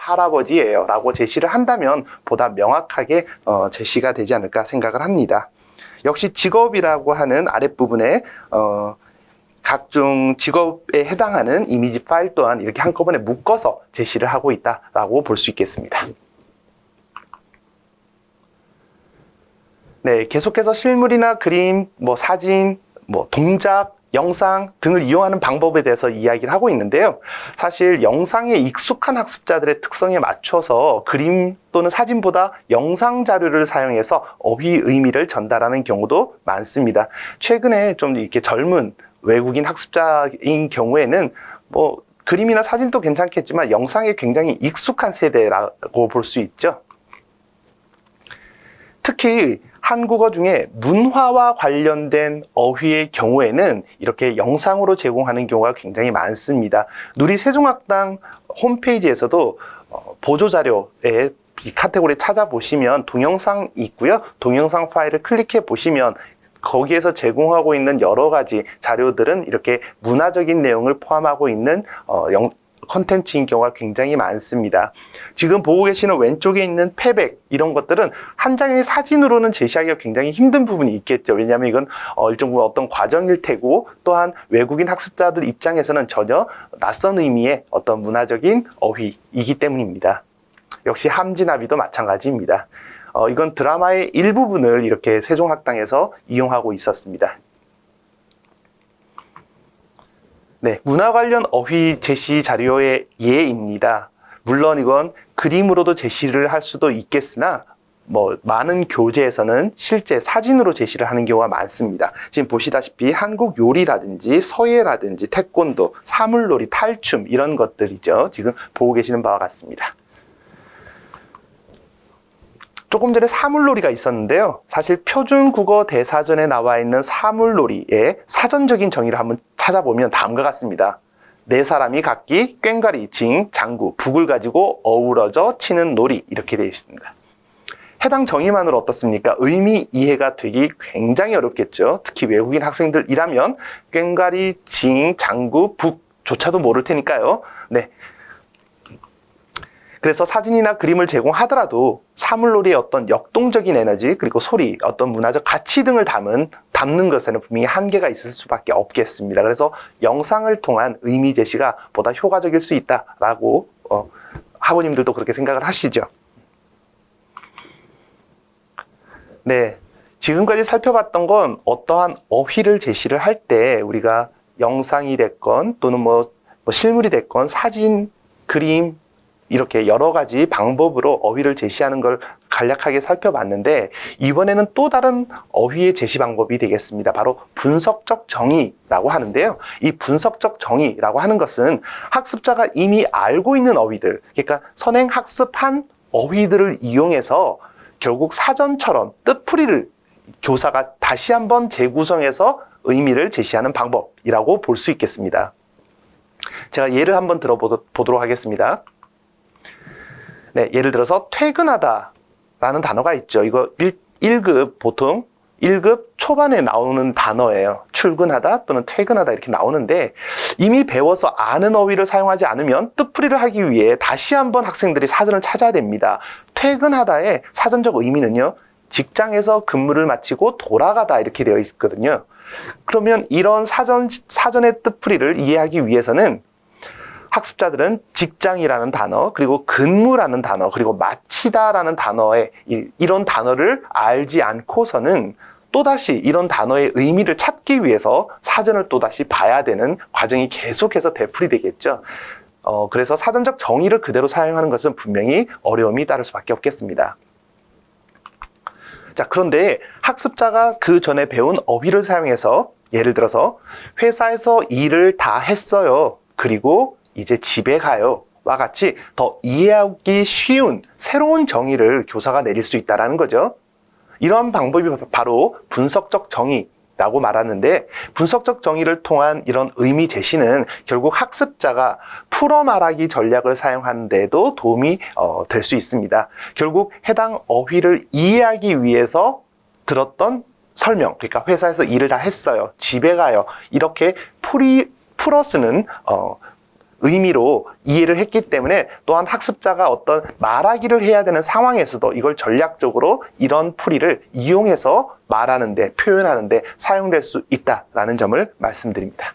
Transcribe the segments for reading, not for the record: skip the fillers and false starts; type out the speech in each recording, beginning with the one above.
할아버지예요 라고 제시를 한다면 보다 명확하게 제시가 되지 않을까 생각을 합니다. 역시 직업이라고 하는 아랫부분에 각종 직업에 해당하는 이미지 파일 또한 이렇게 한꺼번에 묶어서 제시를 하고 있다라고 볼 수 있겠습니다. 네, 계속해서 실물이나 그림, 사진, 동작, 영상 등을 이용하는 방법에 대해서 이야기를 하고 있는데요. 사실 영상에 익숙한 학습자들의 특성에 맞춰서 그림 또는 사진보다 영상 자료를 사용해서 어휘 의미를 전달하는 경우도 많습니다. 최근에 좀 이렇게 젊은 외국인 학습자인 경우에는 그림이나 사진도 괜찮겠지만 영상에 굉장히 익숙한 세대라고 볼 수 있죠. 특히 한국어 중에 문화와 관련된 어휘의 경우에는 이렇게 영상으로 제공하는 경우가 굉장히 많습니다. 누리세종학당 홈페이지에서도 보조자료에 이 카테고리 찾아보시면 동영상이 있고요. 동영상 파일을 클릭해 보시면 거기에서 제공하고 있는 여러 가지 자료들은 이렇게 문화적인 내용을 포함하고 있는 컨텐츠인 경우가 굉장히 많습니다. 지금 보고 계시는 왼쪽에 있는 패백 이런 것들은 한 장의 사진으로는 제시하기가 굉장히 힘든 부분이 있겠죠. 왜냐하면 이건 일정 부분 어떤 과정일 테고 또한 외국인 학습자들 입장에서는 전혀 낯선 의미의 어떤 문화적인 어휘이기 때문입니다. 역시 함지나비도 마찬가지입니다. 이건 드라마의 일부분을 이렇게 세종학당에서 이용하고 있었습니다. 네, 문화 관련 어휘 제시 자료의 예입니다. 물론 이건 그림으로도 제시를 할 수도 있겠으나 많은 교재에서는 실제 사진으로 제시를 하는 경우가 많습니다. 지금 보시다시피 한국 요리라든지 서예라든지 태권도, 사물놀이, 탈춤 이런 것들이죠. 지금 보고 계시는 바와 같습니다. 조금 전에 사물놀이가 있었는데요. 사실 표준국어 대사전에 나와 있는 사물놀이의 사전적인 정의를 한번 찾아보면 다음과 같습니다. 네 사람이 각기 꽹과리, 징, 장구, 북을 가지고 어우러져 치는 놀이 이렇게 되어 있습니다. 해당 정의만으로 어떻습니까? 의미 이해가 되기 굉장히 어렵겠죠. 특히 외국인 학생들이라면 꽹과리, 징, 장구, 북조차도 모를 테니까요. 네. 그래서 사진이나 그림을 제공하더라도 사물놀이의 어떤 역동적인 에너지 그리고 소리, 어떤 문화적 가치 등을 담는 것에는 분명히 한계가 있을 수밖에 없겠습니다. 그래서 영상을 통한 의미 제시가 보다 효과적일 수 있다라고 학우님들도 그렇게 생각을 하시죠. 네, 지금까지 살펴봤던 건 어떠한 어휘를 제시를 할 때 우리가 영상이 됐건 또는 실물이 됐건 사진, 그림 이렇게 여러 가지 방법으로 어휘를 제시하는 걸 간략하게 살펴봤는데 이번에는 또 다른 어휘의 제시 방법이 되겠습니다. 바로 분석적 정의라고 하는데요. 이 분석적 정의라고 하는 것은 학습자가 이미 알고 있는 어휘들, 그러니까 선행 학습한 어휘들을 이용해서 결국 사전처럼 뜻풀이를 교사가 다시 한번 재구성해서 의미를 제시하는 방법이라고 볼 수 있겠습니다. 제가 예를 한번 들어보도록 하겠습니다. 네, 예를 들어서 퇴근하다 라는 단어가 있죠. 이거 1급 보통 1급 초반에 나오는 단어예요. 출근하다 또는 퇴근하다 이렇게 나오는데 이미 배워서 아는 어휘를 사용하지 않으면 뜻풀이를 하기 위해 다시 한번 학생들이 사전을 찾아야 됩니다. 퇴근하다의 사전적 의미는요. 직장에서 근무를 마치고 돌아가다 이렇게 되어 있거든요. 그러면 이런 사전의 뜻풀이를 이해하기 위해서는 학습자들은 직장이라는 단어, 그리고 근무라는 단어, 그리고 마치다라는 단어의 이런 단어를 알지 않고서는 또다시 이런 단어의 의미를 찾기 위해서 사전을 또다시 봐야 되는 과정이 계속해서 되풀이되겠죠. 그래서 사전적 정의를 그대로 사용하는 것은 분명히 어려움이 따를 수밖에 없겠습니다. 자, 그런데 학습자가 그 전에 배운 어휘를 사용해서 예를 들어서 회사에서 일을 다 했어요. 그리고 이제 집에 가요. 와 같이 더 이해하기 쉬운 새로운 정의를 교사가 내릴 수 있다는 거죠. 이러한 방법이 바로 분석적 정의라고 말하는데 분석적 정의를 통한 이런 의미 제시는 결국 학습자가 풀어 말하기 전략을 사용하는 데도 도움이 될 수 있습니다. 결국 해당 어휘를 이해하기 위해서 들었던 설명, 그러니까 회사에서 일을 다 했어요. 집에 가요. 이렇게 풀어 쓰는 의미로 이해를 했기 때문에 또한 학습자가 어떤 말하기를 해야 되는 상황에서도 이걸 전략적으로 이런 풀이를 이용해서 말하는데, 표현하는데 사용될 수 있다라는 점을 말씀드립니다.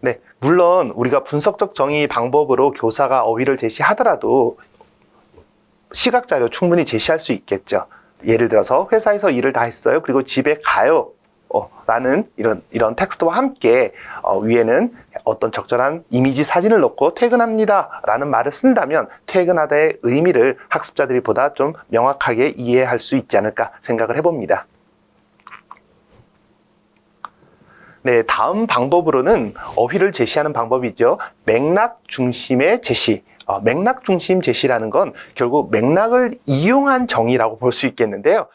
네, 물론 우리가 분석적 정의 방법으로 교사가 어휘를 제시하더라도 시각자료 충분히 제시할 수 있겠죠. 예를 들어서 회사에서 일을 다 했어요. 그리고 집에 가요. 라는 이런 텍스트와 함께 위에는 어떤 적절한 이미지 사진을 넣고 퇴근합니다 라는 말을 쓴다면 퇴근하다의 의미를 학습자들이 보다 좀 명확하게 이해할 수 있지 않을까 생각을 해봅니다. 네, 다음 방법으로는 어휘를 제시하는 방법이죠. 맥락 중심의 제시. 맥락 중심 제시라는 건 결국 맥락을 이용한 정의라고 볼 수 있겠는데요.